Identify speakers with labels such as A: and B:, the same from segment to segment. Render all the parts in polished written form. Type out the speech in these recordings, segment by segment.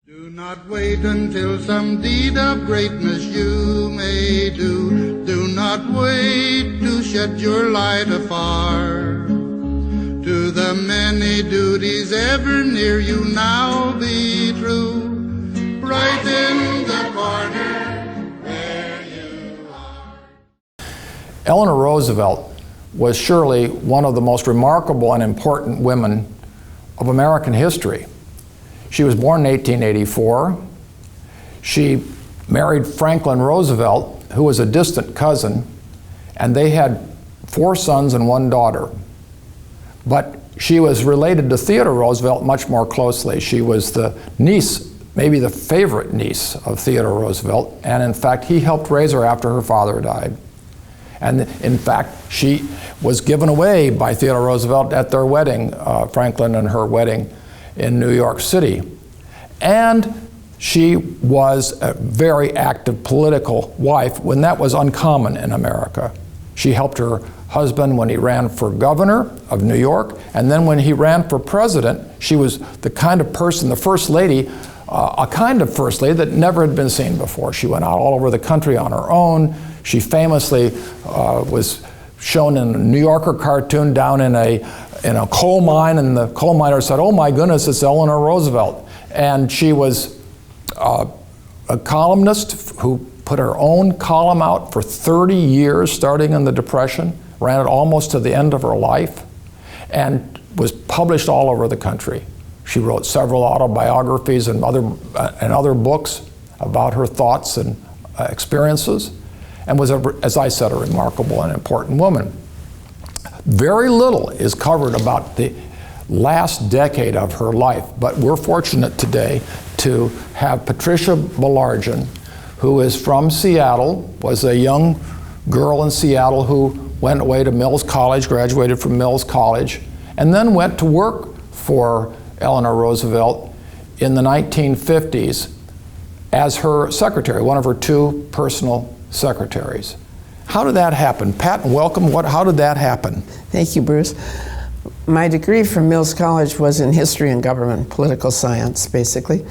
A: Do not wait until some deed of greatness you may do. Do not wait to shed your light afar. To the many duties ever near you now be true. Right in the corner where you are.
B: Eleanor Roosevelt was surely one of the most remarkable and important women of American history. She was born in 1884. She married Franklin Roosevelt, who was a distant cousin, and they had 4 sons and 1 daughter. But she was related to Theodore Roosevelt much more closely. She was the niece, maybe the favorite niece of Theodore Roosevelt, and in fact, he helped raise her after her father died. And in fact, she was given away by Theodore Roosevelt at their wedding, Franklin and her wedding in New York City. And she was a very active political wife when that was uncommon in America. She helped her husband when he ran for governor of New York, and then when he ran for president, she was the kind of person, the first lady, a kind of first lady that never had been seen before. She went out all over the country on her own. She famously was shown in a New Yorker cartoon down in a coal mine, and the coal miner said, "Oh my goodness, it's Eleanor Roosevelt." And she was a columnist who put her own column out for 30 years, starting in the Depression, ran it almost to the end of her life, and was published all over the country. She wrote several autobiographies and other books about her thoughts and experiences, and was, as I said, a remarkable and important woman. Very little is covered about the last decade of her life, but we're fortunate today to have Patricia Baillargeon, who is from Seattle, was a young girl in Seattle who went away to Mills College, graduated from Mills College, and then went to work for Eleanor Roosevelt in the 1950s as her secretary, one of her 2 personal secretaries. How did that happen? Pat, welcome. How did that happen?
C: Thank you, Bruce. My degree from Mills College was in history and government, political science, basically.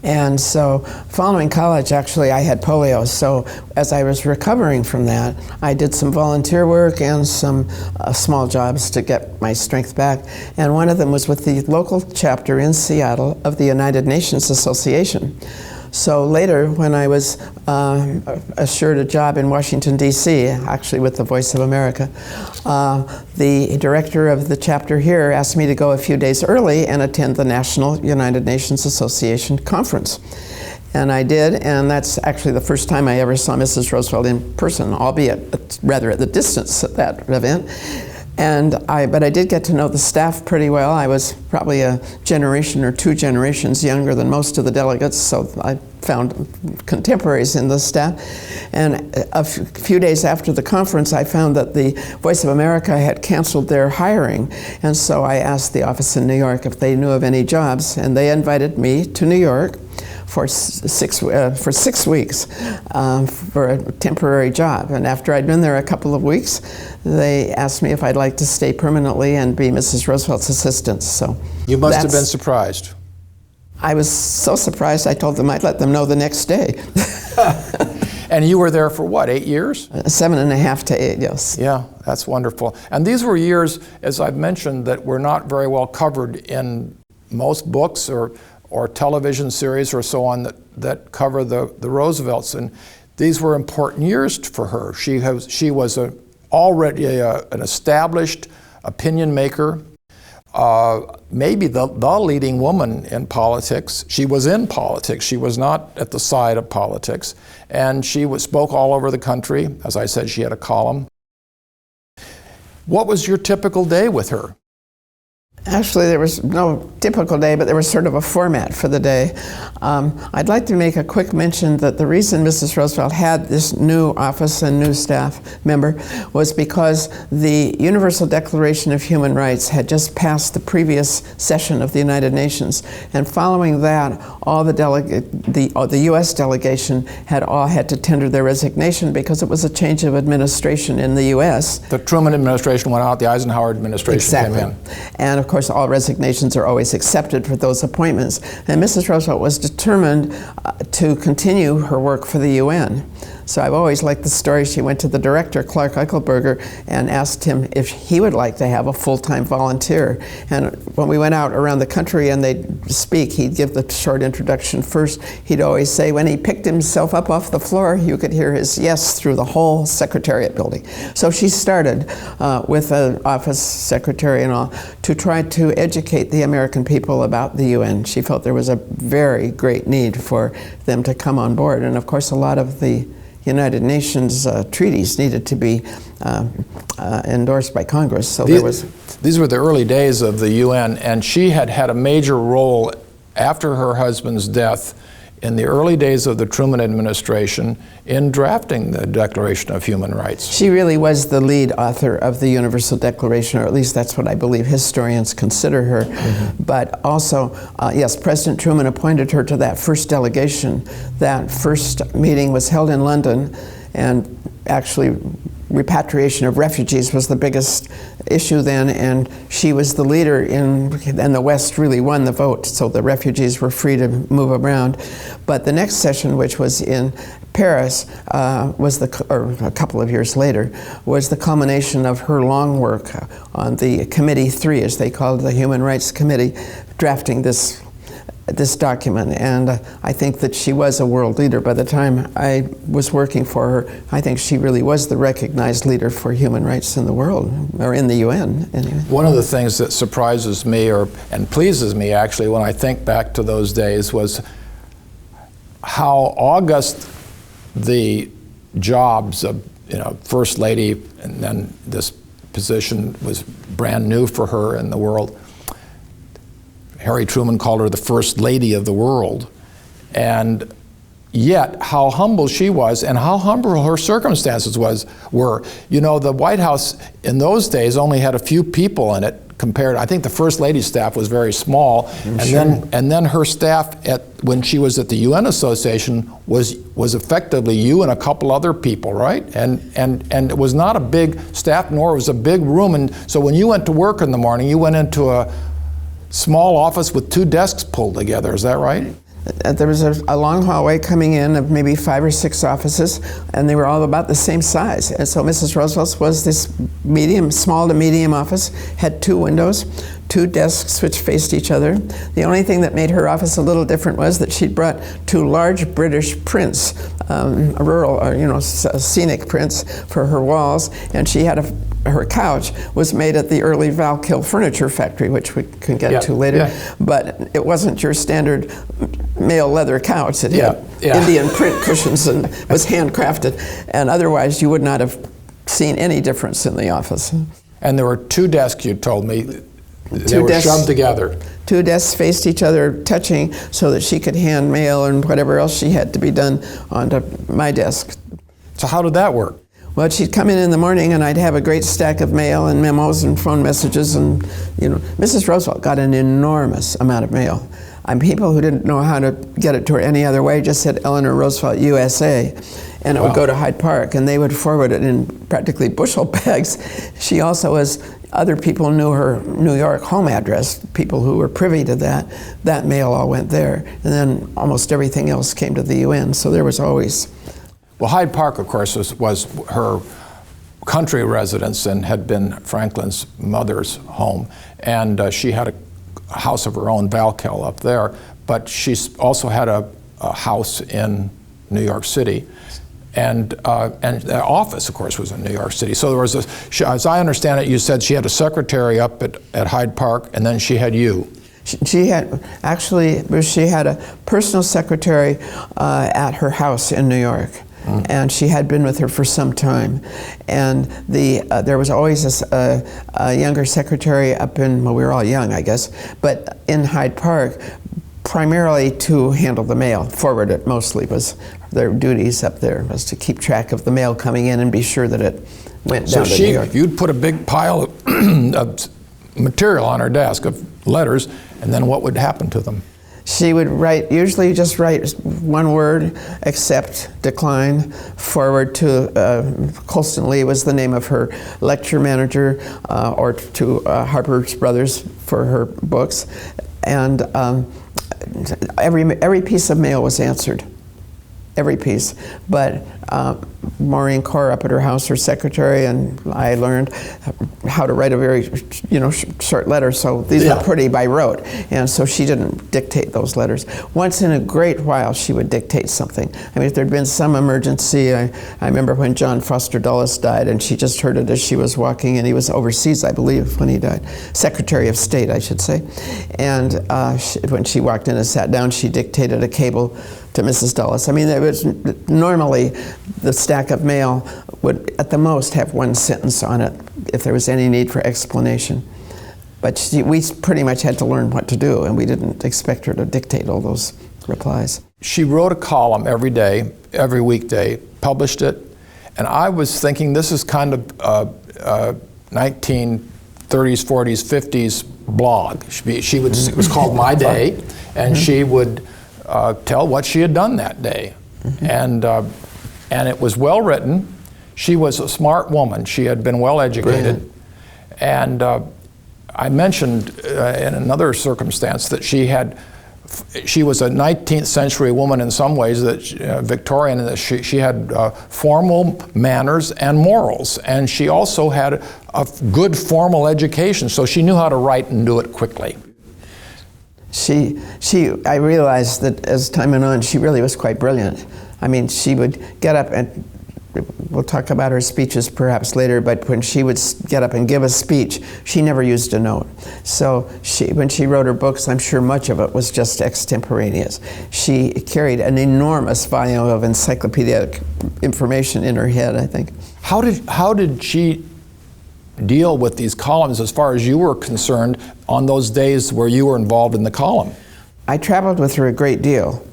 C: And so following college, actually, I had polio. So as I was recovering from that, I did some volunteer work and some small jobs to get my strength back. And one of them was with the local chapter in Seattle of the United Nations Association. So later, when I was assured a job in Washington, D.C., actually with the Voice of America, the director of the chapter here asked me to go a few days early and attend the National United Nations Association conference. And I did, and that's actually the first time I ever saw Mrs. Roosevelt in person, albeit rather at the distance at that event. But I did get to know the staff pretty well. I was probably a generation or 2 generations younger than most of the delegates, so I found contemporaries in the staff. And a few days after the conference, I found that the Voice of America had canceled their hiring. And so I asked the office in New York if they knew of any jobs, and they invited me to New York for 6 weeks for a temporary job. And after I'd been there a couple of weeks, they asked me if I'd like to stay permanently and be Mrs. Roosevelt's assistant. So
B: you must have been surprised.
C: I was so surprised, I told them I'd let them know the next day.
B: And you were there for what, 8 years?
C: 7.5 to 8, yes.
B: Yeah, that's wonderful. And these were years, as I've mentioned, that were not very well covered in most books or television series or so on that cover the Roosevelts. And these were important years for her. She was already an established opinion maker, maybe the leading woman in politics. She was in politics. She was not at the side of politics. And she spoke all over the country. As I said, she had a column. What was your typical day with her?
C: Actually, there was no typical day, but there was sort of a format for the day. I'd like to make a quick mention that the reason Mrs. Roosevelt had this new office and new staff member was because the Universal Declaration of Human Rights had just passed the previous session of the United Nations. And following that, all the U.S. delegation had all had to tender their resignation because it was a change of administration in the U.S.
B: The Truman administration went out, the Eisenhower administration came in.
C: And of course, course, all resignations are always accepted for those appointments. And Mrs. Roosevelt was determined to continue her work for the UN. So I've always liked the story. She went to the director, Clark Eichelberger, and asked him if he would like to have a full-time volunteer. And when we went out around the country and they'd speak, he'd give the short introduction first. He'd always say when he picked himself up off the floor, you could hear his yes through the whole Secretariat building. So she started with an office secretary and all to try to educate the American people about the UN. She felt there was a very great need for them to come on board. And of course, a lot of the United Nations treaties needed to be endorsed by Congress. So
B: these were the early days of the UN, and she had had a major role after her husband's death in the early days of the Truman administration in drafting the Declaration of Human Rights.
C: She really was the lead author of the Universal Declaration, or at least that's what I believe historians consider her. Mm-hmm. But also, yes, President Truman appointed her to that first delegation. That first meeting was held in London, and actually repatriation of refugees was the biggest issue then, and she was the leader and the West really won the vote, so the refugees were free to move around. But the next session, which was in Paris, or a couple of years later, was the culmination of her long work on the Committee 3, as they called it, the Human Rights Committee, drafting this document. And I think that she was a world leader. By the time I was working for her, I think she really was the recognized leader for human rights in the world, or in the UN anyway.
B: One of the things that surprises me, and pleases me actually, when I think back to those days, was how august the jobs of First Lady, and then this position was brand new for her in the world. Harry Truman called her the First Lady of the world. And yet, how humble she was and how humble her circumstances were. The White House in those days only had a few people in it compared. I think the First Lady's staff was very small. And then her staff, when she was at the UN Association, was effectively you and a couple other people, right? And it was not a big staff, nor was a big room. And so when you went to work in the morning, you went into a small office with 2 desks pulled together, is that right?
C: There was a long hallway coming in of maybe 5 or 6 offices, and they were all about the same size. And so Mrs. Roosevelt's was this small to medium office, had 2 windows, 2 desks which faced each other. The only thing that made her office a little different was that she'd brought 2 large British prints, rural or scenic prints for her walls, and she had her couch was made at the early Val-Kill furniture factory, which we can get to later. Yeah. But it wasn't your standard male leather couch. It had Indian print cushions and was handcrafted. And otherwise, you would not have seen any difference in the office.
B: And there were 2 desks, you told me. They were shoved together. 2
C: desks faced each other, touching, so that she could hand mail and whatever else she had to be done onto my desk.
B: So how did that work?
C: Well, she'd come in the morning, and I'd have a great stack of mail and memos and phone messages, and Mrs. Roosevelt got an enormous amount of mail. People who didn't know how to get it to her any other way just said Eleanor Roosevelt, USA, and it would go to Hyde Park, and they would forward it in practically bushel bags. She also other people knew her New York home address, people who were privy to that. That mail all went there, and then almost everything else came to the UN, so there was always...
B: Well, Hyde Park, of course, was her country residence and had been Franklin's mother's home. And she had a house of her own, Val-Kill, up there. But she also had a house in New York City. And the office, of course, was in New York City. So there was as I understand it, you said she had a secretary up at Hyde Park, and then she had you.
C: She had a personal secretary at her house in New York. And she had been with her for some time. And there was always a younger secretary up in, well, we were all young, I guess, but in Hyde Park, primarily to handle the mail, forward it mostly was their duties up there, was to keep track of the mail coming in and be sure that it went down to New York.
B: You'd put a big pile of material on her desk of letters, and then what would happen to them?
C: She would write, usually just write one word, accept, decline, forward to Colston Lee was the name of her lecture manager, or to Harper's Brothers for her books. And every piece of mail was answered. Every piece. But Maureen Corr up at her house, her secretary, and I learned how to write a very, short letter. So these were pretty by rote, and so she didn't dictate those letters. Once in a great while, she would dictate something. I mean, if there'd been some emergency, I remember when John Foster Dulles died, and she just heard it as she was walking, and he was overseas, I believe, when he died. Secretary of State, I should say. And when she walked in and sat down, she dictated a cable to Mrs. Dulles. I mean, it was normally the stack of mail would at the most have one sentence on it if there was any need for explanation. But we pretty much had to learn what to do, and we didn't expect her to dictate all those replies.
B: She wrote a column every day, every weekday, published it, and I was thinking this is kind of 1930s, 40s, 50s blog. It was called My Day, and she would tell what she had done that day. And it was well written. She was a smart woman. She had been well educated. And I mentioned in another circumstance that she was a 19th century woman in some ways, that Victorian, that she had formal manners and morals. And she also had a good formal education, so she knew how to write and do it quickly.
C: I realized that as time went on, she really was quite brilliant. I mean, she would get up, and we'll talk about her speeches perhaps later, but when she would get up and give a speech, she never used a note. So when she wrote her books, I'm sure much of it was just extemporaneous. She carried an enormous volume of encyclopedic information in her head, I think.
B: How did she deal with these columns as far as you were concerned on those days where you were involved in the column?
C: I traveled with her a great deal.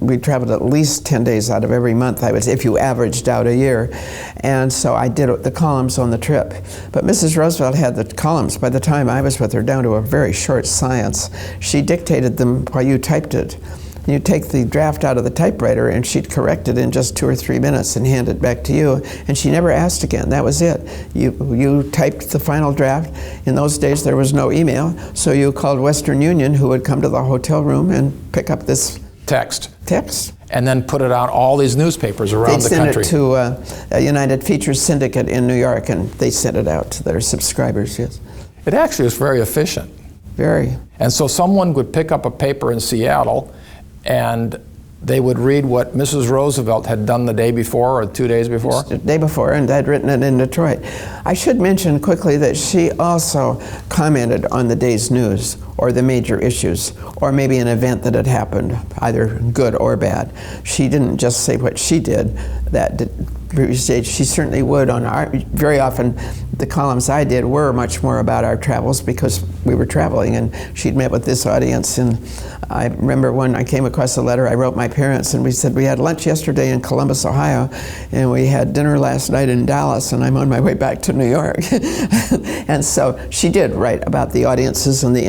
C: We traveled at least 10 days out of every month, I would say, if you averaged out a year. And so I did the columns on the trip. But Mrs. Roosevelt had the columns, by the time I was with her, down to a very short science. She dictated them while you typed it. You'd take the draft out of the typewriter, and she'd correct it in just 2 or 3 minutes and hand it back to you, and she never asked again. That was it. You typed the final draft. In those days, there was no email, so you called Western Union, who would come to the hotel room and pick up this text.
B: And then put it on all these newspapers around the country.
C: They'd send it to a United Features Syndicate in New York, and they sent it out to their subscribers, yes.
B: It actually was very efficient.
C: Very.
B: And so someone would pick up a paper in Seattle, and they would read what Mrs. Roosevelt had done the day before or 2 days before?
C: The day before, and I'd written it in Detroit. I should mention quickly that she also commented on the day's news or the major issues, or maybe an event that had happened, either good or bad. She didn't just say what she did. She certainly would very often the columns I did were much more about our travels because we were traveling, and she'd met with this audience. And I remember when I came across a letter, I wrote my parents, and we said, we had lunch yesterday in Columbus, Ohio, and we had dinner last night in Dallas, and I'm on my way back to New York. And so she did write about the audiences and the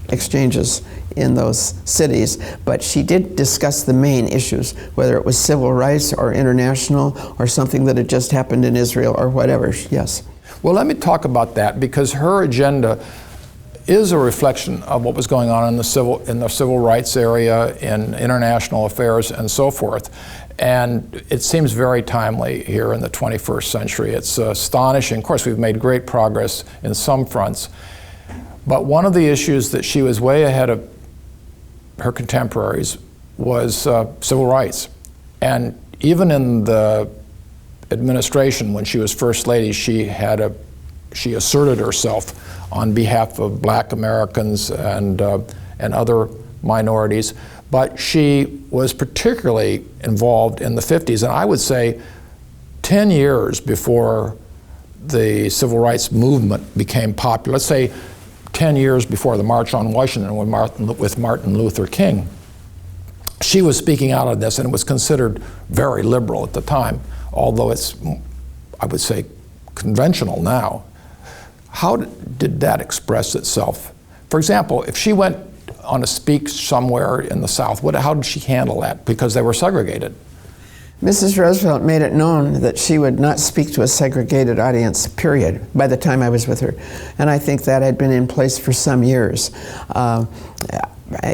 C: exchanges in those cities, but she did discuss the main issues, whether it was civil rights or international or something that had just happened in Israel or whatever, yes.
B: Well, let me talk about that, because her agenda is a reflection of what was going on in the civil rights area, in international affairs, and so forth. And it seems very timely here in the 21st century. It's astonishing. Of course, we've made great progress in some fronts, but one of the issues that she was way ahead of her contemporaries was civil rights. And even in the administration, when she was First Lady, she asserted herself on behalf of Black Americans and other minorities. But she was particularly involved in the 50s, and I would say 10 years before the civil rights movement became popular, let's say 10 years before the March on Washington with Martin Luther King, she was speaking out on this, and it was considered very liberal at the time, although it's, I would say, conventional now. How did that express itself? For example, if she went on a speak somewhere in the South? How did she handle that? Because they were segregated.
C: Mrs. Roosevelt made it known that she would not speak to a segregated audience, period, by the time I was with her. And I think that had been in place for some years,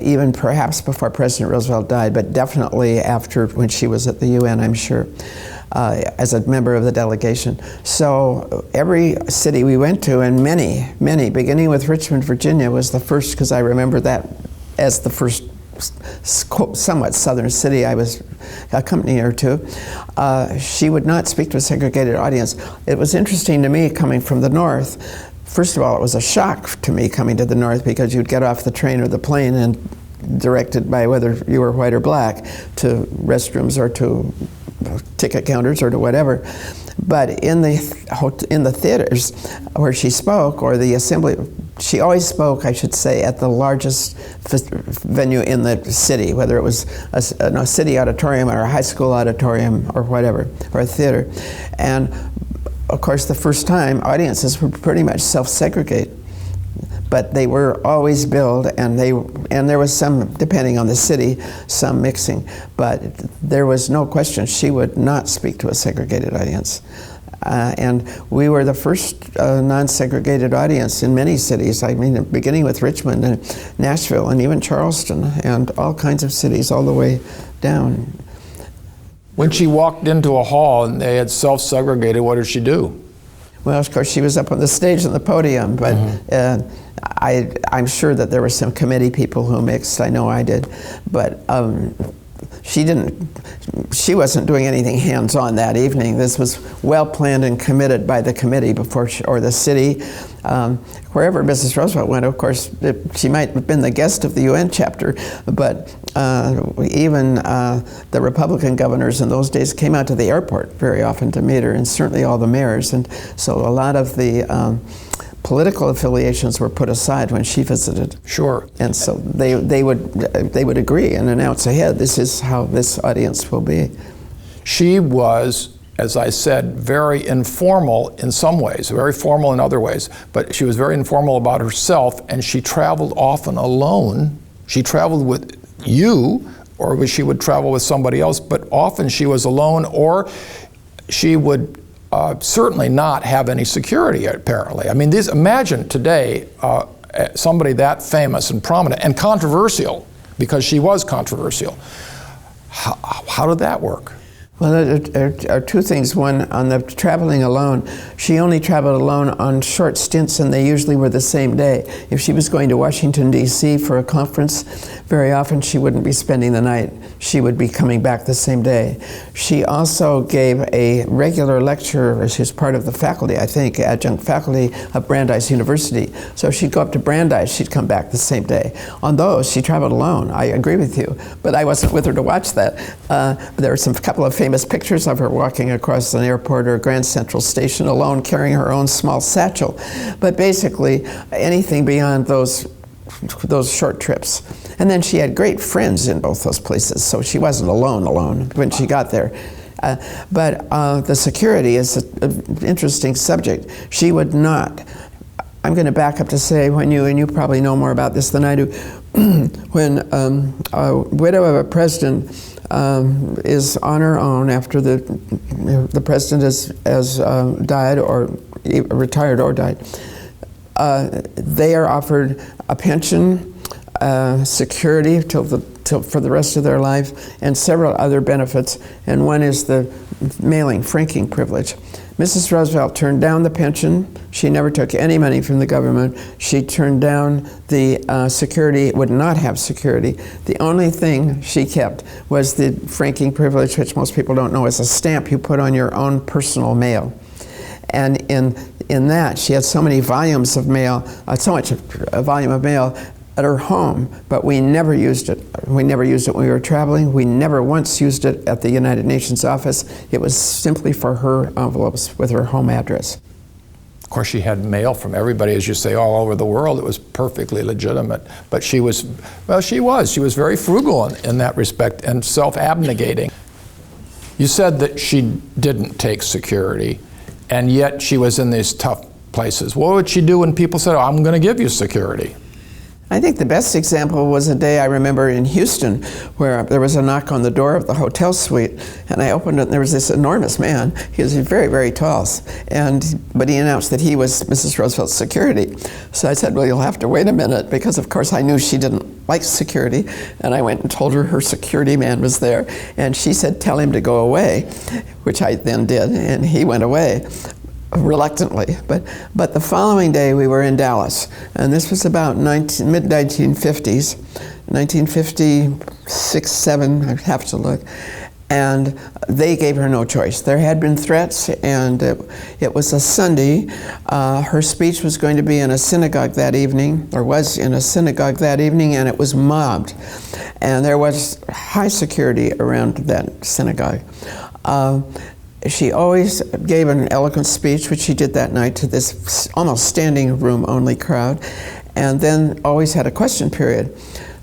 C: even perhaps before President Roosevelt died, but definitely after, when she was at the UN, I'm sure, as a member of the delegation. So every city we went to, and many, beginning with Richmond, Virginia, was the first, because I remember that as the first somewhat southern city I was accompanying her to. She would not speak to a segregated audience. It was interesting to me coming from the north. First of all, it was a shock to me coming to the north, because you'd get off the train or the plane and directed by whether you were white or black to restrooms or to ticket counters or to whatever. But in the theaters where she spoke, or the assembly, she always spoke, I should say, at the largest venue in the city, whether it was a city auditorium or a high school auditorium or whatever, or a theater. And of course, the first time, audiences were pretty much self-segregate. But they were always billed, and there was some, depending on the city, some mixing. But there was no question she would not speak to a segregated audience. And we were the first non-segregated audience in many cities. I mean, beginning with Richmond and Nashville and even Charleston and all kinds of cities all the way down.
B: When she walked into a hall and they had self-segregated, what did she do?
C: Well, of course, she was up on the stage and the podium, but I'm sure that there were some committee people who mixed. I know I did, but she wasn't doing anything hands-on that evening. This was well planned and committed by the committee before or the city. Wherever Mrs. Roosevelt went, of course, she might have been the guest of the UN chapter, but even the Republican governors in those days came out to the airport very often to meet her, and certainly all the mayors. And so a lot of the political affiliations were put aside when she visited.
B: Sure.
C: And so they would agree and announce ahead, this is how this audience will be.
B: She was, as I said, very informal in some ways, very formal in other ways, but she was very informal about herself, and she traveled often alone. She traveled with you, or she would travel with somebody else, but often she was alone, or she would certainly not have any security, apparently. I mean, imagine today somebody that famous and prominent and controversial, because she was controversial. How did that work?
C: Well, there are two things. One, on the traveling alone, she only traveled alone on short stints, and they usually were the same day. If she was going to Washington, D.C. for a conference, very often she wouldn't be spending the night. She would be coming back the same day. She also gave a regular lecture. She was part of the faculty, I think, adjunct faculty of Brandeis University. So she'd go up to Brandeis, she'd come back the same day. On those, she traveled alone. I agree with you, but I wasn't with her to watch that. There were a couple of famous pictures of her walking across an airport or Grand Central Station alone, carrying her own small satchel. But basically, anything beyond those short trips. And then she had great friends in both those places, so she wasn't alone when she got there. But the security is an interesting subject. She would not. I'm going to back up to say, and you probably know more about this than I do, when a widow of a president is on her own after the president has died or retired or died, they are offered a pension, security for the rest of their life, and several other benefits, and one is the franking privilege. Mrs. Roosevelt turned down the pension. She never took any money from the government. She turned down the security, would not have security. The only thing she kept was the franking privilege, which most people don't know is a stamp you put on your own personal mail. And in that, she had so many volumes of mail, so much a volume of mail at her home, but we never used it. We never used it when we were traveling. We never once used it at the United Nations office. It was simply for her envelopes with her home address.
B: Of course, she had mail from everybody, as you say, all over the world. It was perfectly legitimate. But she was very frugal in that respect and self-abnegating. You said that she didn't take security, and yet she was in these tough places. What would she do when people said, "Oh, I'm going to give you security"?
C: I think the best example was a day I remember in Houston where there was a knock on the door of the hotel suite, and I opened it and there was this enormous man. He was very, very tall, but he announced that he was Mrs. Roosevelt's security. So I said, well, you'll have to wait a minute, because of course I knew she didn't like security, and I went and told her her security man was there, and she said, tell him to go away, which I then did, and he went away. Reluctantly, but the following day we were in Dallas, and this was about mid-1950s, 1956, 7, I have to look, and they gave her no choice. There had been threats, and it was a Sunday. Her speech was going to be in a synagogue that evening, or was in a synagogue that evening, and it was mobbed, and there was high security around that synagogue. She always gave an eloquent speech, which she did that night, to this almost standing room only crowd, and then always had a question period.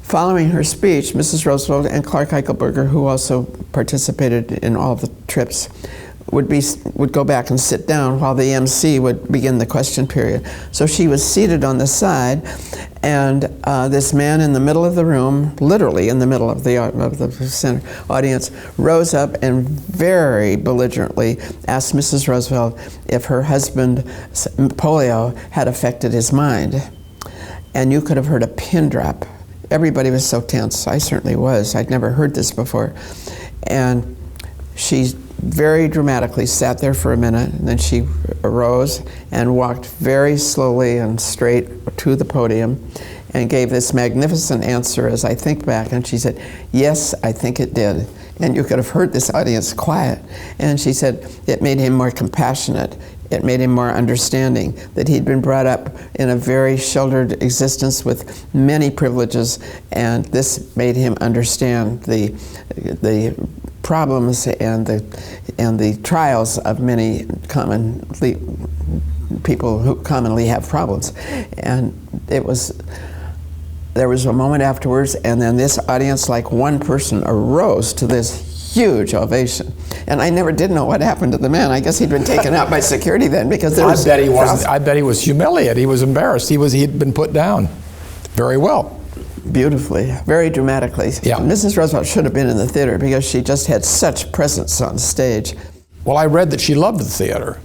C: Following her speech, Mrs. Roosevelt and Clark Eichelberger, who also participated in all the trips, would go back and sit down while the MC would begin the question period. So she was seated on the side, and this man in the middle of the room, literally in the middle of the center audience, rose up and very belligerently asked Mrs. Roosevelt if her husband, polio, had affected his mind. And you could have heard a pin drop. Everybody was so tense. I certainly was. I'd never heard this before. And she very dramatically sat there for a minute, and then she arose and walked very slowly and straight to the podium and gave this magnificent answer as I think back, and she said, yes, I think it did. And you could have heard this audience quiet. And she said it made him more compassionate. It made him more understanding, that he'd been brought up in a very sheltered existence with many privileges, and this made him understand the problems and the trials of many people who commonly have problems. And there was a moment afterwards, and then this audience, like one person, arose to this huge ovation. And I never did know what happened to the man. I guess he'd been taken out by security then, because there was...
B: I bet he was humiliated. He was embarrassed. He'd been put down. Very well.
C: Beautifully, very dramatically.
B: Yeah.
C: Mrs. Roosevelt should have been in the theater because she just had such presence on stage.
B: Well, I read that she loved the theater.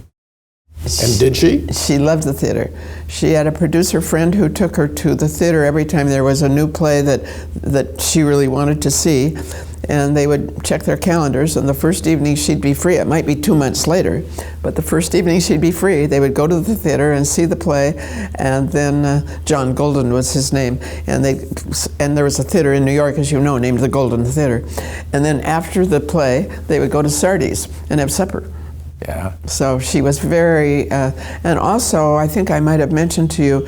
B: And did she?
C: She loved the theater. She had a producer friend who took her to the theater every time there was a new play that she really wanted to see, and they would check their calendars, and the first evening she'd be free. It might be 2 months later, but the first evening she'd be free. They would go to the theater and see the play, and then John Golden was his name, and there was a theater in New York, as you know, named the Golden Theater. And then after the play, they would go to Sardi's and have supper.
B: Yeah.
C: So she was very, and also I think I might have mentioned to you,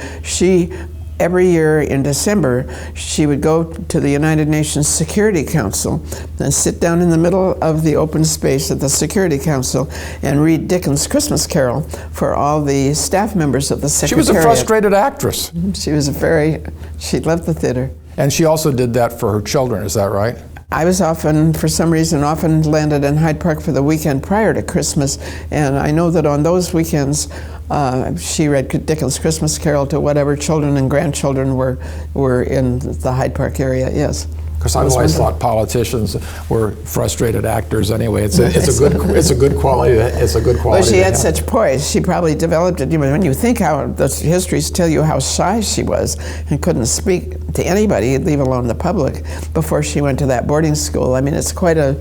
C: every year in December, she would go to the United Nations Security Council and sit down in the middle of the open space at the Security Council and read Dickens' Christmas Carol for all the staff members of the Secretariat.
B: She was a frustrated actress.
C: She loved the theater.
B: And she also did that for her children, is that right?
C: I was for some reason, landed in Hyde Park for the weekend prior to Christmas, and I know that on those weekends, she read Dickens' Christmas Carol to whatever children and grandchildren were in the Hyde Park area, yes.
B: Because I've always thought politicians were frustrated actors anyway. It's a good quality. It's a good quality.
C: Well, she had such poise. She probably developed it. When you think how the histories tell you how shy she was and couldn't speak to anybody, leave alone the public, before she went to that boarding school. I mean, it's quite a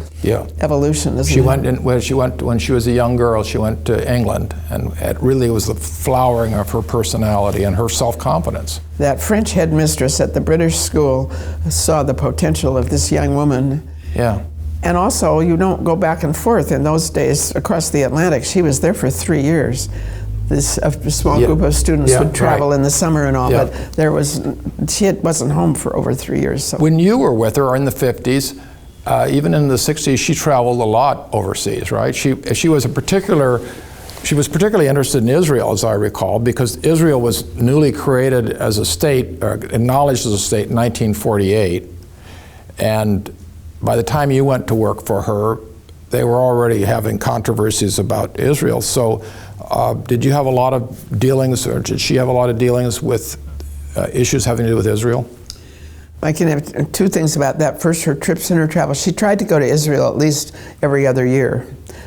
C: evolution, isn't it?
B: When she was a young girl, she went to England, and it really was the flowering of her personality and her self-confidence.
C: That French headmistress at the British school saw the potential of this young woman.
B: Yeah.
C: And also, you don't go back and forth in those days across the Atlantic. She was there for 3 years. A small group of students would travel in the summer and all, but she wasn't home for over 3 years. So.
B: When you were with her in the 50s, even in the 60s, she traveled a lot overseas, right? She was particularly interested in Israel, as I recall, because Israel was newly created as a state, or acknowledged as a state in 1948. And by the time you went to work for her, they were already having controversies about Israel. So did you have a lot of dealings, or did she have a lot of dealings with issues having to do with Israel?
C: I can have two things about that. First, her trips and her travels. She tried to go to Israel at least every other year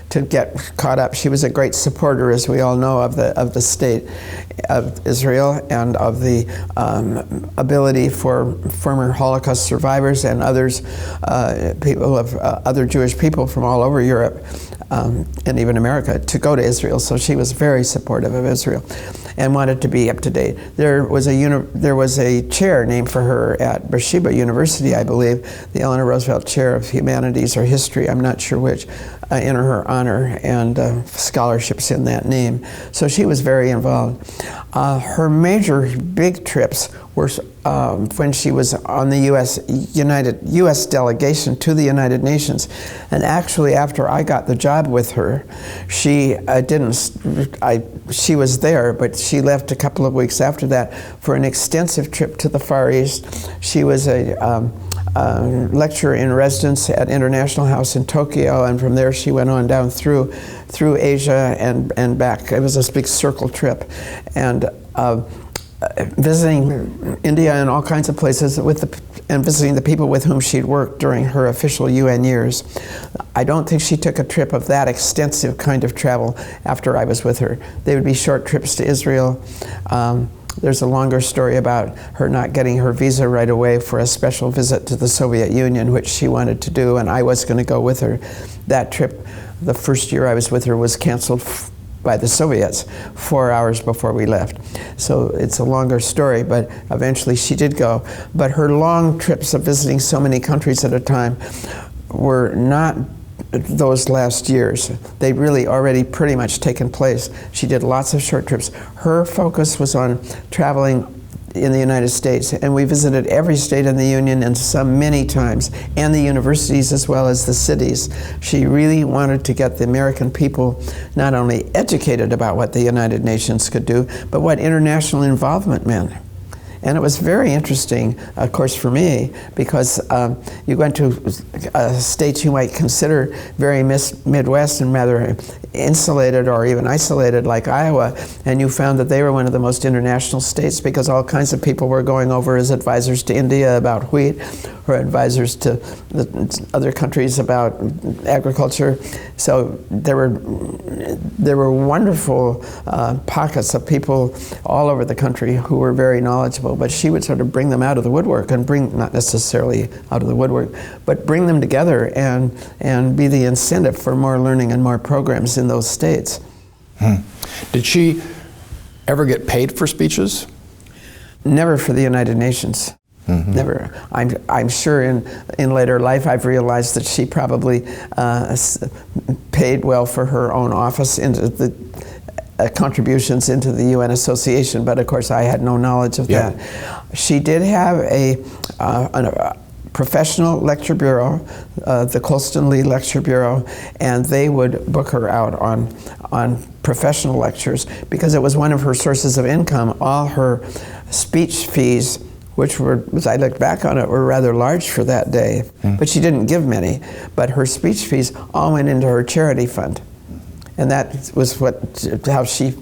C: to get caught up. She was a great supporter, as we all know, of the state of Israel and of the ability for former Holocaust survivors and others, people of other Jewish people from all over Europe and even America, to go to Israel. So she was very supportive of Israel and wanted to be up to date. There was a chair named for her at Beersheba University, I believe, the Eleanor Roosevelt Chair of Humanities or History, I'm not sure which, in her honor, and scholarships in that name. So she was very involved. Her major big trips were when she was on the U.S. delegation to the United Nations. And actually, after I got the job with her, she was there, but she left a couple of weeks after that for an extensive trip to the Far East. She was a lecturer in residence at International House in Tokyo, and from there she went on down through Asia and back. It was this big circle trip, and visiting India and all kinds of places and visiting the people with whom she'd worked during her official UN years. I don't think she took a trip of that extensive kind of travel after I was with her. They would be short trips to Israel. There's a longer story about her not getting her visa right away for a special visit to the Soviet Union, which she wanted to do, and I was going to go with her. That trip, the first year I was with her, was canceled by the Soviets 4 hours before we left. So it's a longer story, but eventually she did go. But her long trips of visiting so many countries at a time were not those last years. They'd really already pretty much taken place. She did lots of short trips. Her focus was on traveling in the United States, and we visited every state in the Union, and some many times, and the universities as well as the cities. She really wanted to get the American people not only educated about what the United Nations could do, but what international involvement meant. And it was very interesting, of course, for me, because you went to states you might consider very Midwest and rather insulated or even isolated, like Iowa, and you found that they were one of the most international states because all kinds of people were going over as advisors to India about wheat, or advisors to other countries about agriculture. So there were wonderful pockets of people all over the country who were very knowledgeable, but she would sort of bring them out of the woodwork and not necessarily out of the woodwork, but bring them together and be the incentive for more learning and more programs in those states.
B: Did she ever get paid for speeches?
C: Never for the United Nations. Mm-hmm. Never. I'm sure in later life I've realized that she probably paid well for her own office into the contributions into the UN Association, but of course I had no knowledge of that. She did have a professional lecture bureau, the Colston Lee Lecture Bureau, and they would book her out on professional lectures because it was one of her sources of income. All her speech fees, which were, as I look back on it, were rather large for that day, but she didn't give many. But her speech fees all went into her charity fund. And that was how she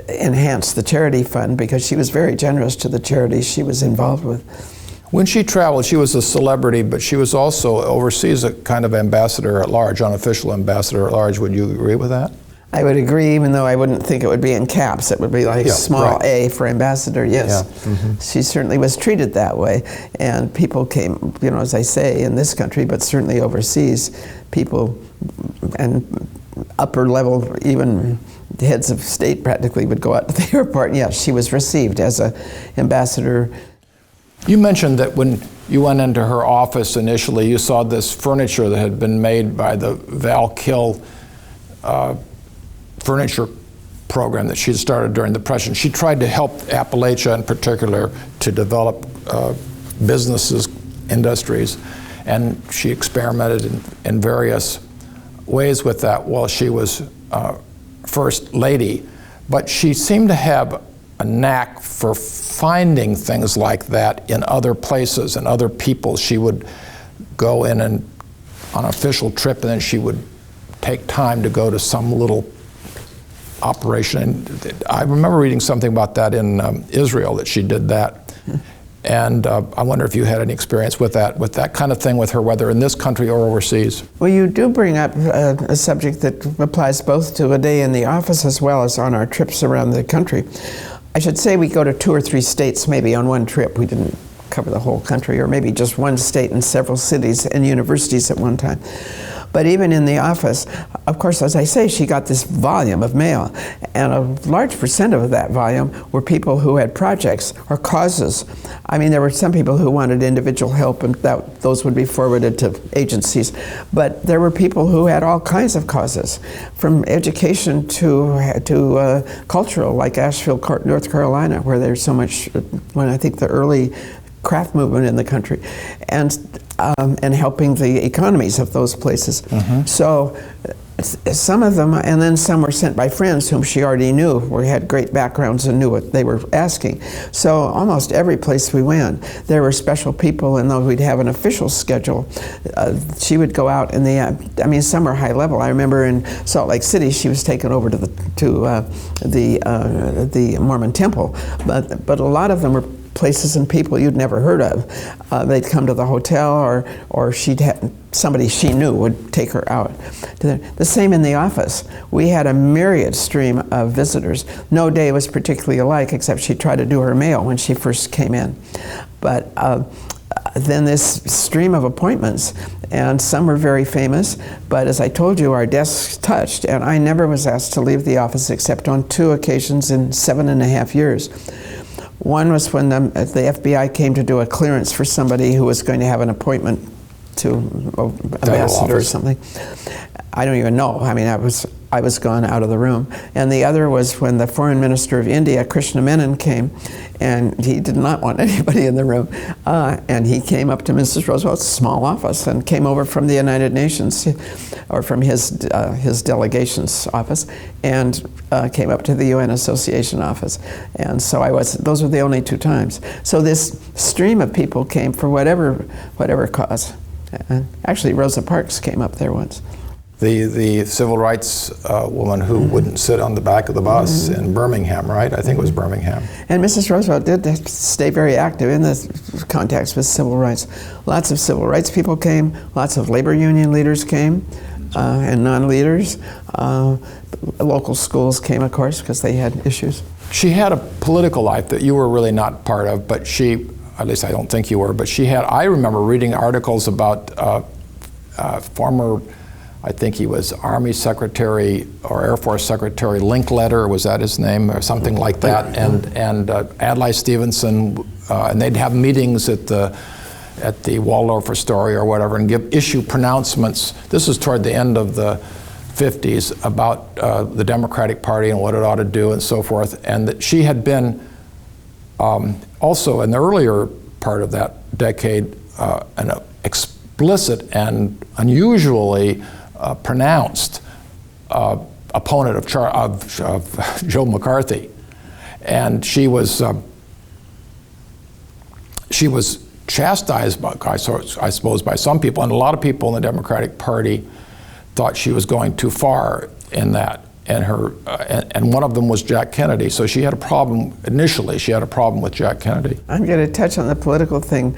C: enhanced the charity fund, because she was very generous to the charities she was involved with.
B: When she traveled, she was a celebrity, but she was also overseas a kind of ambassador at large, unofficial ambassador at large. Would you agree with that?
C: I would agree, even though I wouldn't think it would be in caps. It would be like small a for ambassador, yes.
B: Yeah. Mm-hmm.
C: She certainly was treated that way. And people came, as I say, in this country, but certainly overseas, people and upper level, even the heads of state practically would go out to the airport. And yes, she was received as an ambassador.
B: You mentioned that when you went into her office initially, you saw this furniture that had been made by the Val-Kill furniture program that she had started during the Depression. She tried to help Appalachia in particular to develop businesses, industries, and she experimented in various ways with that while she was First Lady. But she seemed to have a knack for finding things like that in other places and other people. She would go in on an official trip, and then she would take time to go to some little operation. And I remember reading something about that in Israel, that she did that. And I wonder if you had any experience with that kind of thing with her, whether in this country or overseas.
C: Well, you do bring up a subject that applies both to a day in the office as well as on our trips around the country. I should say we go to 2 or 3 states maybe on one trip. We didn't cover the whole country, or maybe just one state and several cities and universities at one time. But even in the office, of course, as I say, she got this volume of mail, and a large percent of that volume were people who had projects or causes. I mean, there were some people who wanted individual help, and those would be forwarded to agencies. But there were people who had all kinds of causes, from education to cultural, like Asheville, North Carolina, where there's so much, when I think the early craft movement in the country, and helping the economies of those places. So some of them, and then some were sent by friends whom she already knew, or had great backgrounds and knew what they were asking. So almost every place we went, there were special people, and though we'd have an official schedule, she would go out in I mean, some were high level. I remember in Salt Lake City, she was taken over to the Mormon temple, but a lot of them were places and people you'd never heard of. They'd come to the hotel, or she'd had somebody she knew would take her out. The same in the office. We had a myriad stream of visitors. No day was particularly alike, except she tried to do her mail when she first came in. But then this stream of appointments, and some were very famous, but as I told you, our desks touched, and I never was asked to leave the office except on 2 occasions in 7.5 years. One was when the FBI came to do a clearance for somebody who was going to have an appointment to ambassador or something. I don't even know. I mean, I was gone out of the room. And the other was when the foreign minister of India, Krishna Menon, came, and he did not want anybody in the room. And he came up to Mrs. Roosevelt's small office and came over from the United Nations, or from his delegation's office, and came up to the UN Association office. And so those were the only 2 times. So this stream of people came for whatever cause. Actually, Rosa Parks came up there once.
B: The civil rights woman who wouldn't sit on the back of the bus in Birmingham, right? I think it was Birmingham.
C: And Mrs. Roosevelt did stay very active in the contacts with civil rights. Lots of civil rights people came, lots of labor union leaders came, and non-leaders. Local schools came, of course, because they had issues.
B: She had a political life that you were really not part of, but she, at least I don't think you were, but she had, I remember reading articles about former, I think he was Army Secretary or Air Force Secretary Linkletter, was that his name, or something like that, and Adlai Stevenson, and they'd have meetings at the Waldorf Astoria or whatever, and issue pronouncements. This was toward the end of the 50s about the Democratic Party and what it ought to do and so forth, and that she had been also in the earlier part of that decade an explicit and unusually pronounced opponent of Joe McCarthy, and she was chastised by, I suppose, by some people, and a lot of people in the Democratic Party thought she was going too far in that, and one of them was Jack Kennedy. So she had a problem, initially, she had a problem with Jack Kennedy.
C: I'm going to touch on the political thing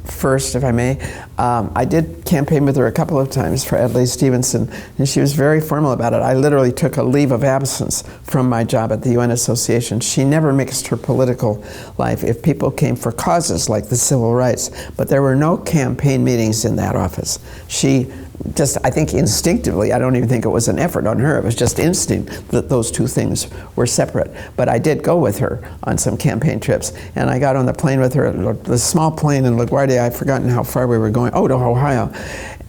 C: first, if I may. I did campaign with her a couple of times for Adlai Stevenson, and she was very formal about it. I literally took a leave of absence from my job at the UN Association. She never mixed her political life. If people came for causes like the civil rights, but there were no campaign meetings in that office. She just, I think instinctively, I don't even think it was an effort on her, it was just instinct that those 2 things were separate. But I did go with her on some campaign trips, and I got on the plane with her, the small plane in LaGuardia. I've forgotten how far we were going, to Ohio.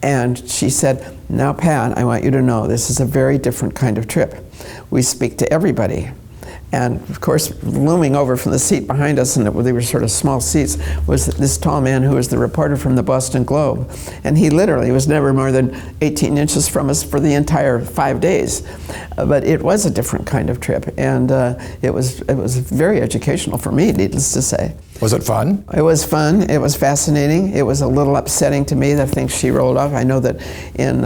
C: And she said, "Now, Pat, I want you to know this is a very different kind of trip. We speak to everybody." And of course, looming over from the seat behind us, and they were sort of small seats, was this tall man who was the reporter from the Boston Globe. And he literally was never more than 18 inches from us for the entire 5 days. But it was a different kind of trip, and it was very educational for me, needless to say.
B: Was it fun?
C: It was fun. It was fascinating. It was a little upsetting to me, the things she rolled off. I know that in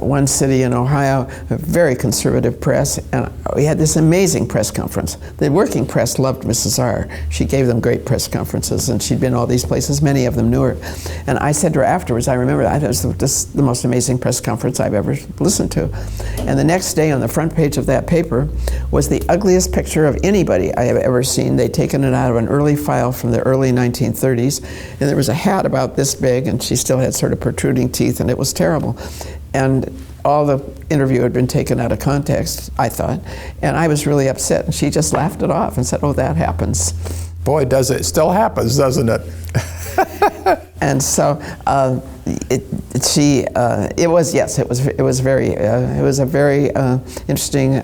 C: one city in Ohio, a very conservative press, and we had this amazing press conference. The working press loved Mrs. R. She gave them great press conferences, and she'd been all these places. Many of them knew her. And I said to her afterwards, I remember that, it was the most amazing press conference I've ever listened to. And the next day on the front page of that paper was the ugliest picture of anybody I have ever seen. They'd taken it out of an early file from the early 1930s, and there was a hat about this big, and she still had sort of protruding teeth, and it was terrible. And all the interview had been taken out of context, I thought, and I was really upset, and she just laughed it off and said, "Oh, that happens." Boy, does it. It still happens, doesn't it? And so it was a very interesting,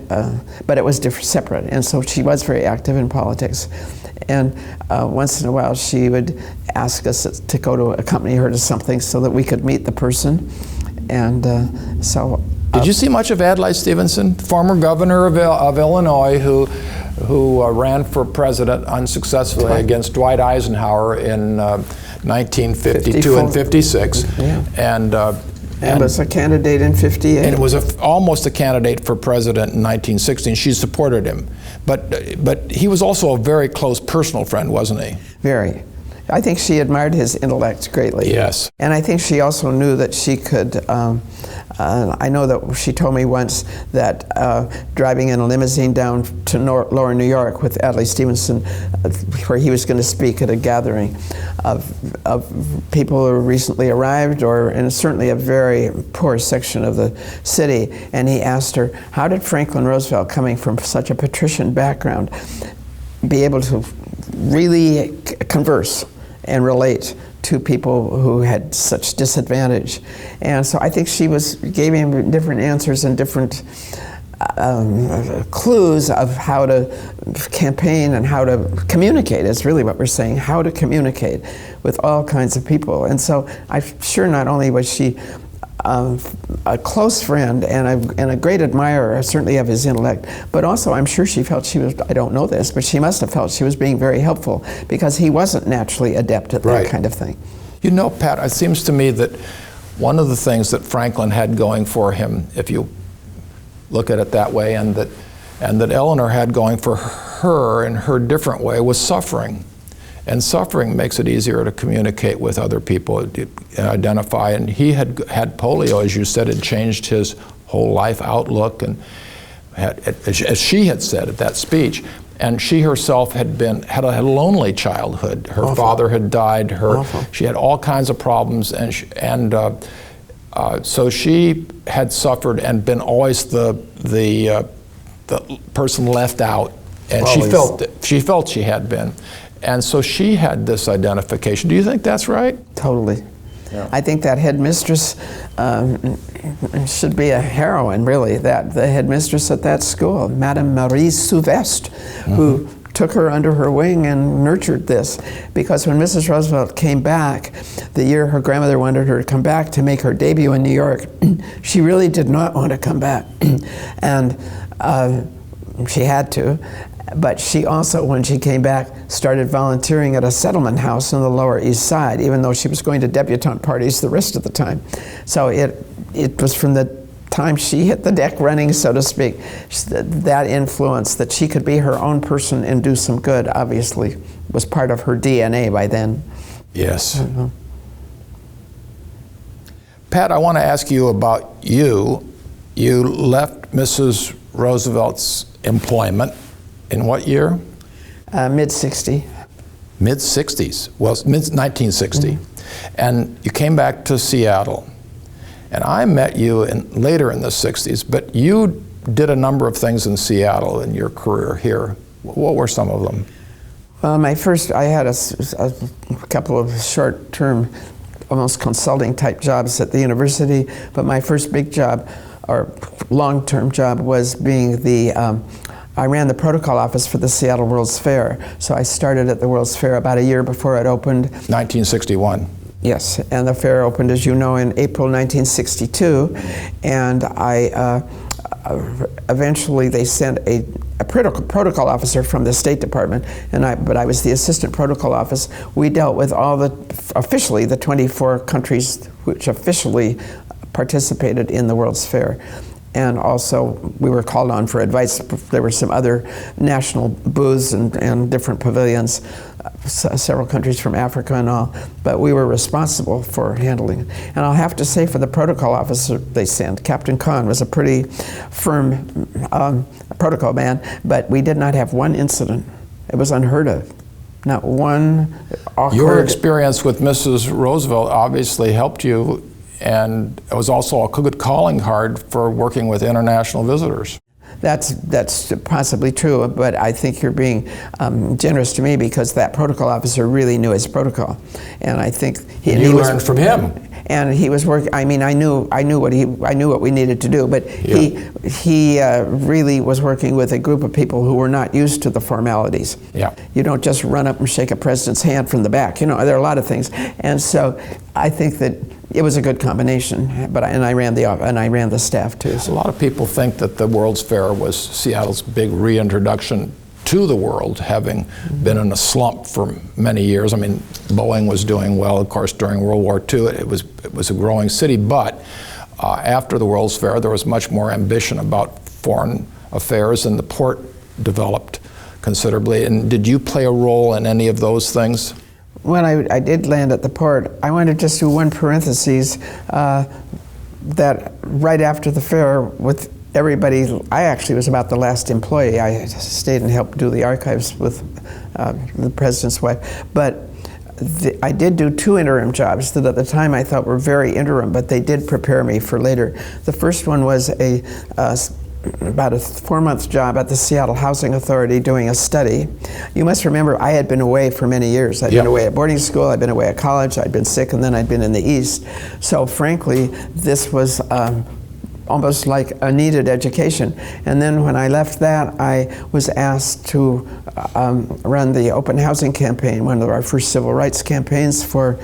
C: but it was separate, and so she was very active in politics. And once in a while she would ask us to go to accompany her to something so that we could meet the person. And Did you see much of Adlai Stevenson, former governor of Illinois, who ran for president unsuccessfully against Dwight Eisenhower in 1952 and 56, yeah. And was a candidate in 58. And was almost a candidate for president in 1960, and she supported him. But he was also a very close personal friend, wasn't he? Very. I think she admired his intellect greatly. Yes. And I think she also knew that she could, I know that she told me once that driving in a limousine down to lower New York with Adlai Stevenson, where he was going to speak at a gathering of people who recently arrived, and certainly a very poor section of the city, and he asked her, how did Franklin Roosevelt, coming from such a patrician background, be able to really converse and relate to people who had such disadvantage? And so I think she gave him different answers and different clues of how to campaign and how to communicate. Is really what we're saying, how to communicate with all kinds of people. And so I'm sure not only was she a close friend and a great admirer, certainly of his intellect, but also I'm sure she felt she was, I don't know this, but she must have felt she was being very helpful because he wasn't naturally adept at that kind of thing. You know, Pat, it seems to me that one of the things that Franklin had going for him, if you look at it that way, and that Eleanor had going for her in her different way, was suffering. And suffering makes it easier to communicate with other people, identify. And he had polio, as you said, had changed his whole life outlook, and as she had said at that speech. And she herself had a lonely childhood. Her father had died. She had all kinds of problems, so she had suffered and been always the person left out, and she felt she had been. And so she had this identification. Do you think that's right? Totally. Yeah. I think that headmistress should be a heroine, really. The headmistress at that school, Madame Marie Souvestre, who took her under her wing and nurtured this. Because when Mrs. Roosevelt came back, the year her grandmother wanted her to come back to make her debut in New York, she really did not want to come back. And she had to. But she also, when she came back, started volunteering at a settlement house in the Lower East Side, even though she was going to debutante parties the rest of the time. So it was from the time she hit the deck running, so to speak, that influence that she could be her own person and do some good, obviously, was part of her DNA by then. Yes. Pat, I want to ask you about you. You left Mrs. Roosevelt's employment in what year? Mid-60. Mid-60s, well, mid-1960. And you came back to Seattle. And I met you later in the 60s, but you did a number of things in Seattle in your career here. What were some of them? Well, I had a couple of short-term, almost consulting type jobs at the university, but my first big job, or long-term job, was being I ran the protocol office for the Seattle World's Fair. So I started at the World's Fair about a year before it opened. 1961. Yes, and the fair opened, as you know, in April 1962. And eventually they sent a protocol officer from the State Department, but I was the assistant protocol office. We dealt with officially the 24 countries which officially participated in the World's Fair. And also, we were called on for advice. There were some other national booths and different pavilions, several countries from Africa and all, but we were responsible for handling it. And I'll have to say, for the protocol officer they sent, Captain Kahn was a pretty firm protocol man, but we did not have one incident. It was unheard of. Not one awkward...
B: Your experience with Mrs. Roosevelt obviously helped you, and it was also a good calling card for working with international visitors.
C: That's possibly true, but I think you're being generous to me, because that protocol officer really knew his protocol, and I think
B: he learned from him.
C: And he was working. I mean, I knew what we needed to do, but he really was working with a group of people who were not used to the formalities.
B: Yeah.
C: You don't just run up and shake a president's hand from the back. You know, there are a lot of things, and so I think that it was a good combination. But I ran the staff too.
B: So a lot of people think that the World's Fair was Seattle's big reintroduction to the world, having been in a slump for many years. I mean, Boeing was doing well, of course, during World War II. It was a growing city, but after the World's Fair, there was much more ambition about foreign affairs, and the port developed considerably. And did you play a role in any of those things?
C: When I did land at the port, I want to just do one parenthesis, that right after the fair, with everybody, I actually was about the last employee. I stayed and helped do the archives with the president's wife. But I did do 2 interim jobs that at the time I thought were very interim, but they did prepare me for later. The first one was about a 4-month job at the Seattle Housing Authority doing a study. You must remember, I had been away for many years. I'd been away at boarding school, I'd been away at college, I'd been sick, and then I'd been in the East. So frankly, this was almost like a needed education. And then when I left that, I was asked to run the open housing campaign, one of our first civil rights campaigns for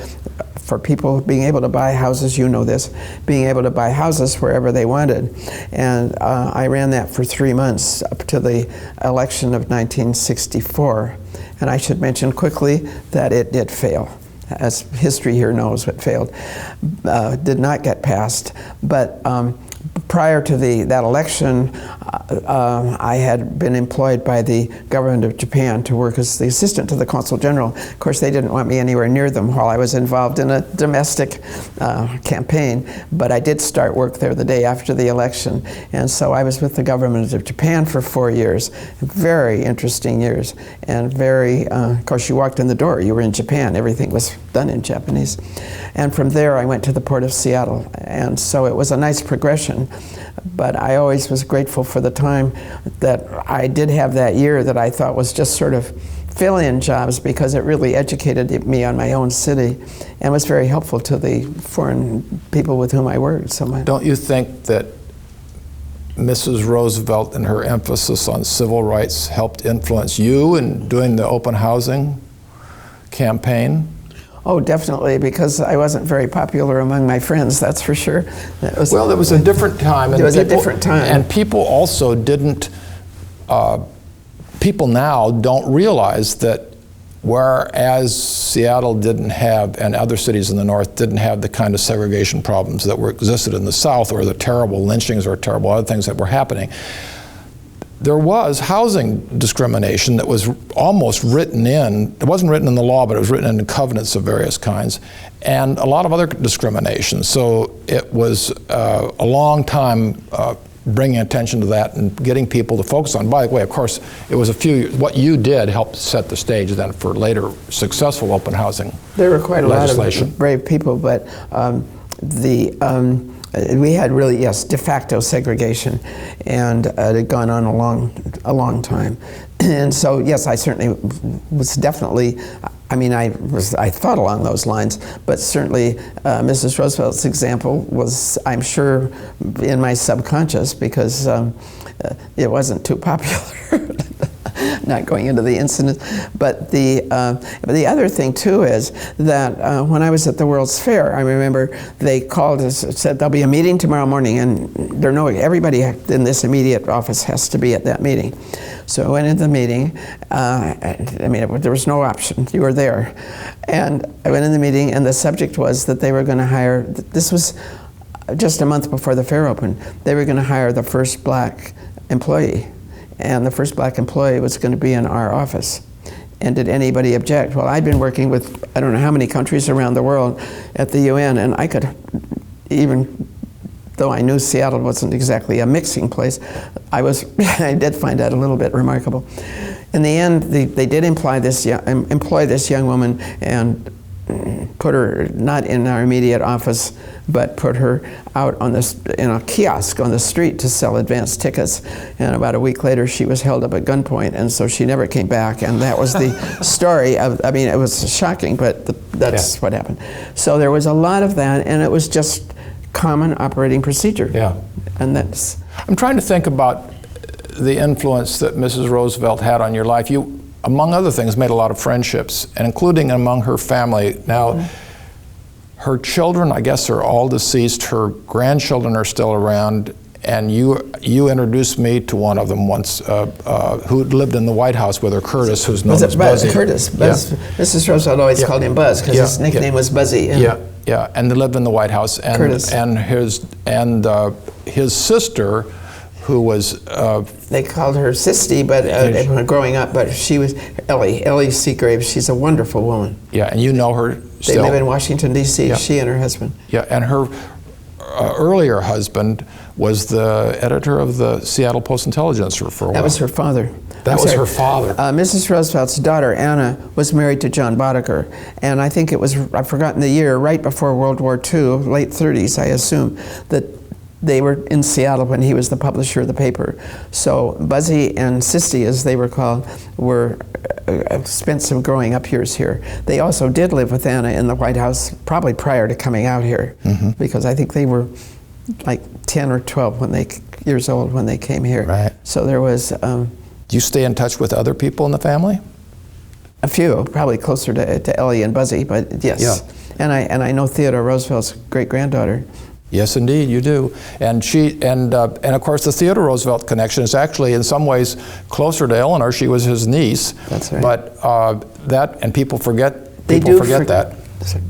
C: people being able to buy houses, you know this, being able to buy houses wherever they wanted. And I ran that for 3 months up to the election of 1964. And I should mention quickly that it did fail. As history here knows, it failed. Did not get passed. But prior to that election, I had been employed by the government of Japan to work as the assistant to the consul general. Of course, they didn't want me anywhere near them while I was involved in a domestic campaign, but I did start work there the day after the election. And so I was with the government of Japan for 4 years. Very interesting years, and very, of course, you walked in the door, you were in Japan, everything was done in Japanese. And from there, I went to the Port of Seattle. And so it was a nice progression. But I always was grateful for the time that I did have that year that I thought was just sort of fill-in jobs, because it really educated me on my own city and was very helpful to the foreign people with whom I worked so much.
B: Don't you think that Mrs. Roosevelt and her emphasis on civil rights helped influence you in doing the open housing campaign?
C: Oh, definitely, because I wasn't very popular among my friends, that's for sure.
B: Well, it was a different time.
C: It was a different time.
B: And people also didn't, people now don't realize that whereas Seattle didn't have, and other cities in the North didn't have the kind of segregation problems that existed in the South, or the terrible lynchings or terrible other things that were happening, there was housing discrimination that was almost written in. It wasn't written in the law, but it was written in covenants of various kinds, and a lot of other discrimination. So it was a long time bringing attention to that and getting people to focus on. By the way, of course, it was a few years. What you did helped set the stage then for later successful open housing.
C: There were quite a lot of brave people, but we had really, yes, de facto segregation, and it had gone on a long time. And so, yes, I certainly was definitely, I mean, I thought along those lines, but certainly Mrs. Roosevelt's example was, I'm sure, in my subconscious, because it wasn't too popular. Not going into the incident, but the other thing too is that when I was at the World's Fair, I remember they called us, said there'll be a meeting tomorrow morning, and everybody in this immediate office has to be at that meeting. So I went into the meeting. I mean, there was no option. You were there, and I went in the meeting, and the subject was that they were going to hire. This was just a month before the fair opened, they were going to hire the first black employee. And the first black employee was going to be in our office. And did anybody object? Well, I'd been working with I don't know how many countries around the world at the UN, and I could, even though I knew Seattle wasn't exactly a mixing place, I did find that a little bit remarkable. In the end, they did employ this young woman and put her not in our immediate office, but put her out in a kiosk on the street to sell advance tickets. And about a week later, she was held up at gunpoint, and so she never came back. And that was the story of, I mean, it was shocking, but that's what happened. So there was a lot of that, and it was just common operating procedure.
B: Yeah.
C: And that's...
B: I'm trying to think about the influence that Mrs. Roosevelt had on your life. You, among other things, made a lot of friendships, and including among her family. Now, her children, I guess, are all deceased. Her grandchildren are still around, and you introduced me to one of them once, who lived in the White House with her, Curtis, who's known as Buzzy.
C: Curtis. Buzz. Yeah. Mrs. Roosevelt always called him Buzz because his nickname was Buzzy.
B: Yeah, and they lived in the White House. And
C: Curtis.
B: And his sister, who was...
C: they called her Sisty, but growing up, but she was Ellie Seagrave. She's a wonderful woman.
B: Yeah, and you know her still.
C: They live in Washington, D.C.,
B: Yeah.
C: She and her husband.
B: Yeah, and her earlier husband was the editor of the Seattle Post-Intelligencer for a while.
C: That was her father.
B: That was her father.
C: Mrs. Roosevelt's daughter, Anna, was married to John Boddicker, and I think it was, I've forgotten the year, right before World War II, late 30s, I assume, that they were in Seattle when he was the publisher of the paper. So Buzzy and Sisty, as they were called, were spent some growing up years here. They also did live with Anna in the White House, probably prior to coming out here, because I think they were like 10 or 12 years old when they came here.
B: Right.
C: So there was...
B: Do you stay in touch with other people in the family?
C: A few, probably closer to Ellie and Buzzy, but yes.
B: Yeah.
C: And I know Theodore Roosevelt's great-granddaughter.
B: Yes, indeed, you do. And of course, the Theodore Roosevelt connection is actually, in some ways, closer to Eleanor. She was his niece.
C: That's right.
B: But and people forget.
C: People
B: forget that.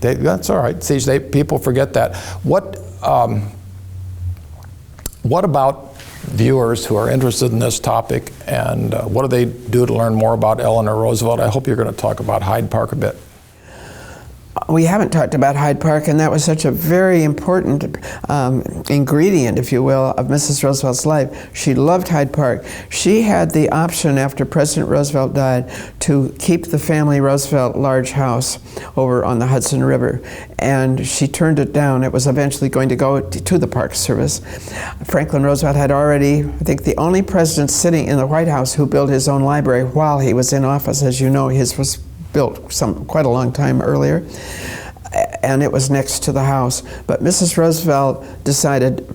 B: That's all right. See, people forget that. What about viewers who are interested in this topic, and what do they do to learn more about Eleanor Roosevelt? I hope you're going to talk about Hyde Park a bit.
C: We haven't talked about Hyde Park, and that was such a very important ingredient, if you will, of Mrs. Roosevelt's life. She loved Hyde Park. She had the option, after President Roosevelt died, to keep the family Roosevelt large house over on the Hudson River, and she turned it down. It was eventually going to go to the Park Service. Franklin Roosevelt had already, I think, the only president sitting in the White House who built his own library while he was in office. As you know, his was built quite a long time earlier, and it was next to the house. But Mrs. Roosevelt decided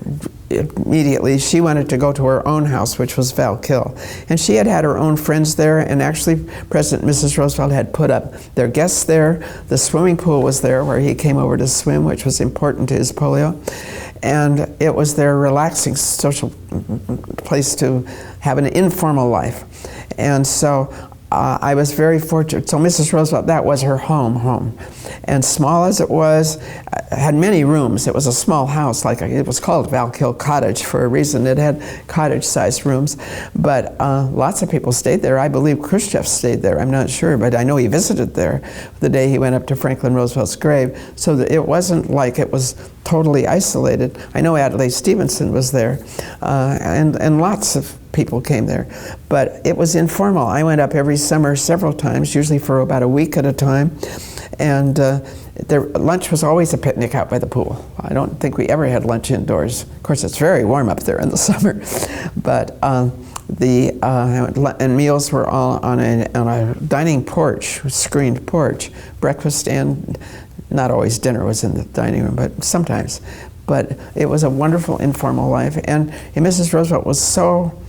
C: immediately she wanted to go to her own house, which was Val-Kill. And she had her own friends there, and actually President and Mrs. Roosevelt had put up their guests there. The swimming pool was there where he came over to swim, which was important to his polio. And it was their relaxing social place to have an informal life. And so I was very fortunate. So Mrs. Roosevelt, that was her home. And small as it was, had many rooms. It was a small house, it was called Val-Kill Cottage for a reason. It had cottage-sized rooms. But lots of people stayed there. I believe Khrushchev stayed there. I'm not sure, but I know he visited there the day he went up to Franklin Roosevelt's grave. So that it wasn't like it was totally isolated. I know Adlai Stevenson was there, and lots of people came there. But it was informal. I went up every summer several times, usually for about a week at a time. And lunch was always a picnic out by the pool. I don't think we ever had lunch indoors. Of course, it's very warm up there in the summer. But and meals were all on a dining porch, screened porch. Breakfast and not always dinner was in the dining room, but sometimes. But it was a wonderful informal life. And Mrs. Roosevelt was so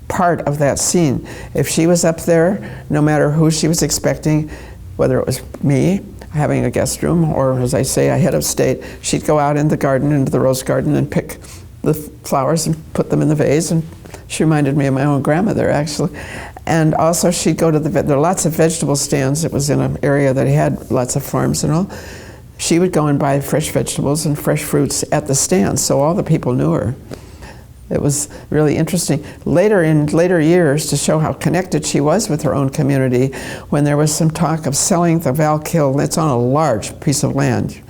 C: part of that scene. If she was up there, no matter who she was expecting, whether it was me having a guest room or, as I say, a head of state, she'd go out in the garden, into the rose garden, and pick the flowers and put them in the vase. And she reminded me of my own grandmother, actually. And also she'd go to there were lots of vegetable stands. It was in an area that had lots of farms and all. she would go and buy fresh vegetables and fresh fruits at the stands, so all the people knew her. It was really interesting. Later, in later years, to show how connected she was with her own community, when there was some talk of selling the Val-Kill, it's on a large piece of land,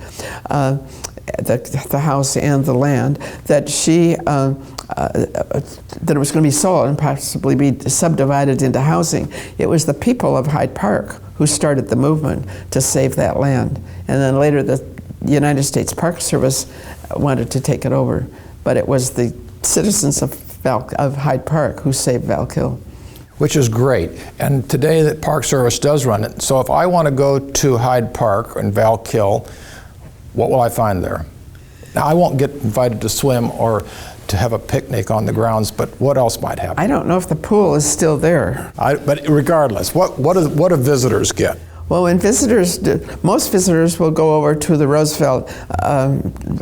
C: the house and the land, that she that it was going to be sold and possibly be subdivided into housing. It was the people of Hyde Park who started the movement to save that land. And then later the United States Park Service wanted to take it over. But it was the citizens of Hyde Park who saved Val-Kill.
B: Which is great. And today the Park Service does run it. So if I want to go to Hyde Park and Val-Kill, what will I find there? Now, I won't get invited to swim or to have a picnic on the grounds, but what else might happen?
C: I don't know if the pool is still there.
B: But regardless, what do visitors get?
C: Well, when most visitors will go over to the Roosevelt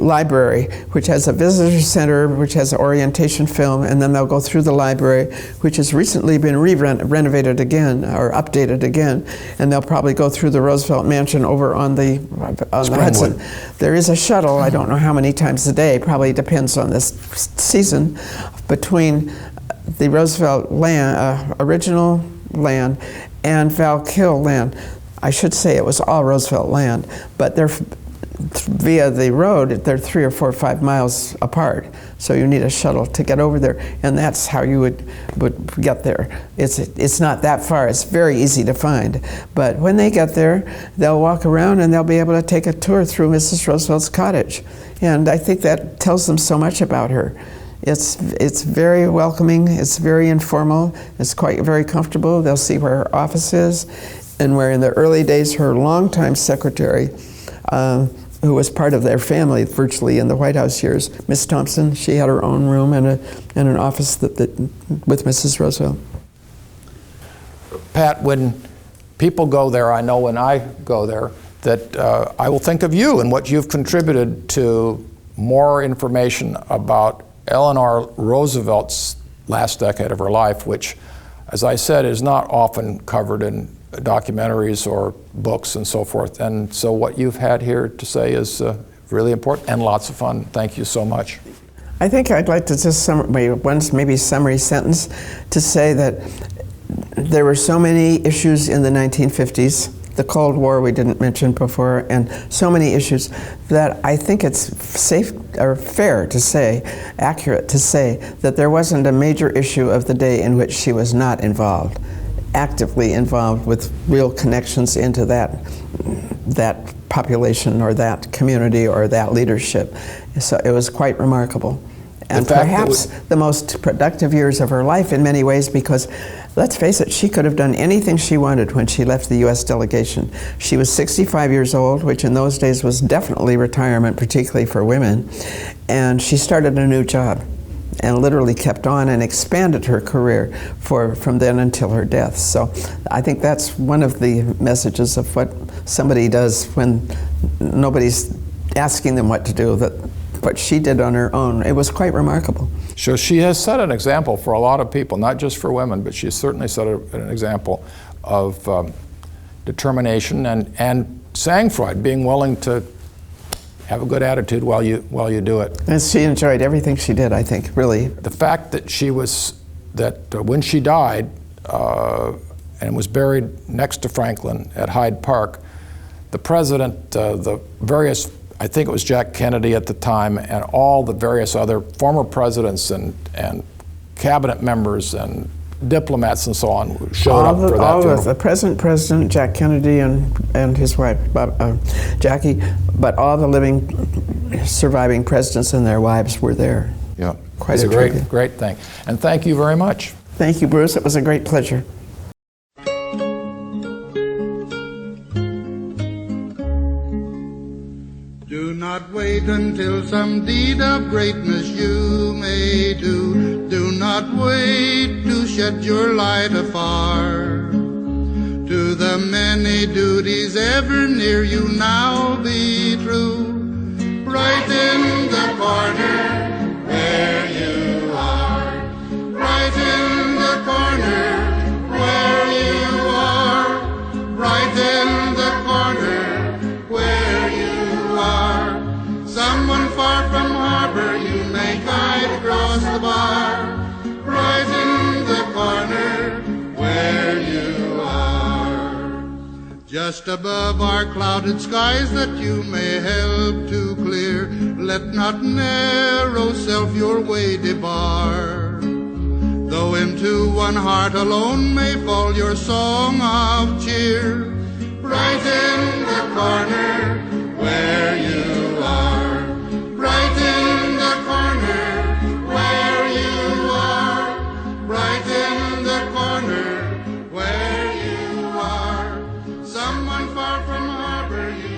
C: Library, which has a visitor center, which has an orientation film, and then they'll go through the library, which has recently been renovated again, or updated again, and they'll probably go through the Roosevelt Mansion over on the Hudson. There is a shuttle, I don't know how many times a day, probably depends on this season, between the Roosevelt land, original land, and Val-Kill land. I should say it was all Roosevelt land, but they're via the road, they're 3 or 4 or 5 miles apart. So you need a shuttle to get over there, and that's how you would get there. It's not that far, it's very easy to find. But when they get there, they'll walk around and they'll be able to take a tour through Mrs. Roosevelt's cottage. And I think that tells them so much about her. It's very welcoming, it's very informal, it's very comfortable. They'll see where her office is, and where in the early days her longtime secretary, who was part of their family virtually in the White House years, Miss Thompson, she had her own room and an office with Mrs. Roosevelt.
B: Pat, when people go there, I know when I go there, that I will think of you and what you've contributed to more information about Eleanor Roosevelt's last decade of her life, which, as I said, is not often covered in documentaries or books and so forth. And so what you've had here to say is really important and lots of fun. Thank you so much.
C: I think I'd like to just maybe summary sentence to say that there were so many issues in the 1950s, the Cold War we didn't mention before, and so many issues that I think it's safe or fair to say, accurate to say, that there wasn't a major issue of the day in which she was not involved, actively involved with real connections into that population or that community or that leadership. So it was quite remarkable. And perhaps the most productive years of her life in many ways, because let's face it, she could have done anything she wanted when she left the U.S. delegation. She was 65 years old, which in those days was definitely retirement, particularly for women, and she started a new job and literally kept on and expanded her career from then until her death. So I think that's one of the messages of what somebody does when nobody's asking them what to do, that what she did on her own. It was quite remarkable.
B: So she has set an example for a lot of people, not just for women, but she's certainly set an example of determination and sang-froid, being willing to have a good attitude while you do it.
C: And she enjoyed everything she did, I think, really.
B: The fact that when she died and was buried next to Franklin at Hyde Park, the president, the various, I think it was Jack Kennedy at the time, and all the various other former presidents and cabinet members and diplomats and so on showed up for that funeral.
C: The present president, Jack Kennedy, and his wife, Jackie, but all the living, surviving presidents and their wives were there.
B: Yeah,
C: quite
B: a great thing. And thank you very much.
C: Thank you, Bruce. It was a great pleasure.
A: Do not wait until some deed of greatness you may do. Do not wait to shed your light afar. To the many duties ever near you now be true. Right in the corner where you are. Right in the corner where you are. Right in the corner where you are. may guide across the bar, right in the corner where you are. Just above our clouded skies that you may help to clear, let not narrow self your way debar. Though into one heart alone may fall your song of cheer, right in the corner where you are, right in the corner where you are, right in the corner where you are. Someone far from harbor you